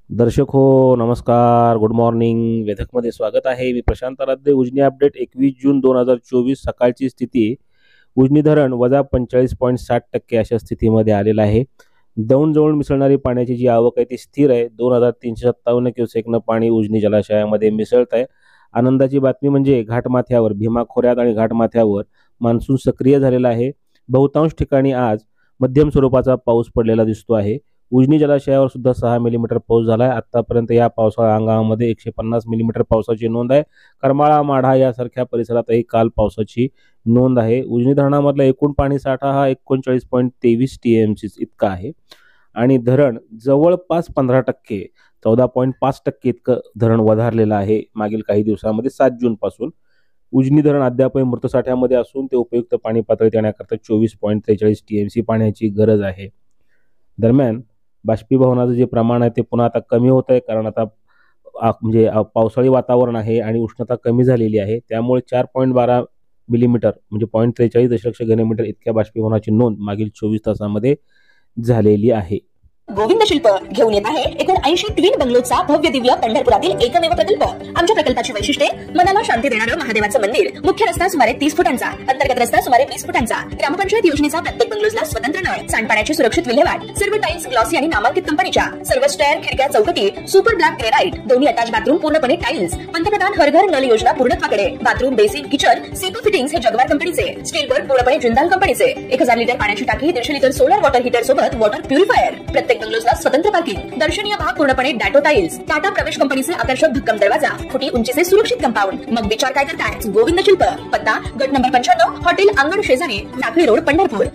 दर्शक हो नमस्कार, गुड मॉर्निंग. वेधकमध्ये स्वागत आहे. मी प्रशांत आराध्य. उजनी अपडेट 21 जून 2024 सकाळची स्थिती. उजनी धरण वजा 45.60% अशा स्थितीमध्ये आलेलं आहे. दौंड जवळ मिसळणारी पाण्याची जी आवक आहे ती स्थिर आहे. 2357 क्युसेकनं पाणी उजनी जलाशयामध्ये मिसळत आहे. आनंदाची बातमी म्हणजे घाटमाथ्यावर, भीमा खोऱ्यात आणि घाटमाथ्यावर मान्सून सक्रिय झालेला आहे. बहुतांश ठिकाणी आज मध्यम स्वरूपाचा पाऊस पडलेला दिसतो आहे. उजनी जलाशयावर सुद्धा 6 मिलीमीटर पाऊस झाला आहे. आतापर्यंत या पावसाळा हंगामामध्ये 150 मिलीमीटर पावसाची नोंद आहे. करमाळा, माढा यासारख्या परिसरातही काल पावसाची नोंद आहे. उजनी धरणामधला एकूण पाणी साठा हा 39.23 TMC इतका आहे आणि धरण जवळपास 15%, 14.5% इतकं धरण वधारलेलं आहे मागील काही दिवसांमध्ये 7 जून पासून. उजनी धरण अद्यापही मृत साठ्यामध्ये असून ते उपयुक्त पाणी पातळीत येण्याकरता 24.43 TMC पाण्याची गरज आहे. दरम्यान बाष्पीभवनाचं जे प्रमाण आहे ते पुन्हा आता कमी होत आहे, कारण आता पावसाळी वातावरण आहे आणि उष्णता कमी झालेली आहे. त्यामुळे 4.12 मिलीमीटर म्हणजे 0.43 दशलक्ष घनमीटर इतक्या बाष्पीभवनाची नोंद मागील 24 तासामध्ये झालेली आहे. गोविंद शिल्प घेऊन येत आहे 79 ट्विन बंगलोचा भव्य दिव्य पंढरपुरातील एकमेव प्रकल्प. आमच्या प्रकल्पाची वैशिष्ट्ये: मनाला शांती देणारं महादेवाचं मंदिर, मुख्य रस्ता सुमारे 30 फुटांचा, अंतर्गत रस्ता सुमारे 20 फुटांचा, ग्रामपंचायत योजनेचा प्रत्येक बंगलोजला स्वतंत्र नळ, सांडपाण्याची सुरक्षित विल्हेवाट, सर्व टाइल्स ग्लॉसी आणि नामांकित कंपनीच्या, सर्व स्टेअर, खिडक्या, चौकटी सुपर ब्लॅक ग्रेनाइट, दोन्ही अटॅच बाथरूम पूर्णपणे टाइल्स, पंतप्रधान हर घर नळ योजना पूर्णत्वाकडे, bathroom, basin, kitchen, CP fittings हे जगवार कंपनीचे, स्टील वर्क पूर्णपणे जिंदाल कंपनीचे, 1000 लिटर पाण्याची टाकी, 150 लिटर सोलर वॉटर हीटर सोबत वॉटर प्युरिफायर, प्रत्येक बंगलोजला स्वतंत्र पार्किंग, दर्शनीय भाग पूर्णपणे डॅटो टाइल्स, टाटा प्रवेश कंपनीचे आकर्षक भक्कम दरवाजा, फुटी उंचीचे सुरक्षित कंपाऊंड. मग विचार काय करताय? गोविंद शिल्प, पत्ता गट नंबर 95, हॉटेल अंगण शेजारी, टाकळी रोड, पंढरपूर.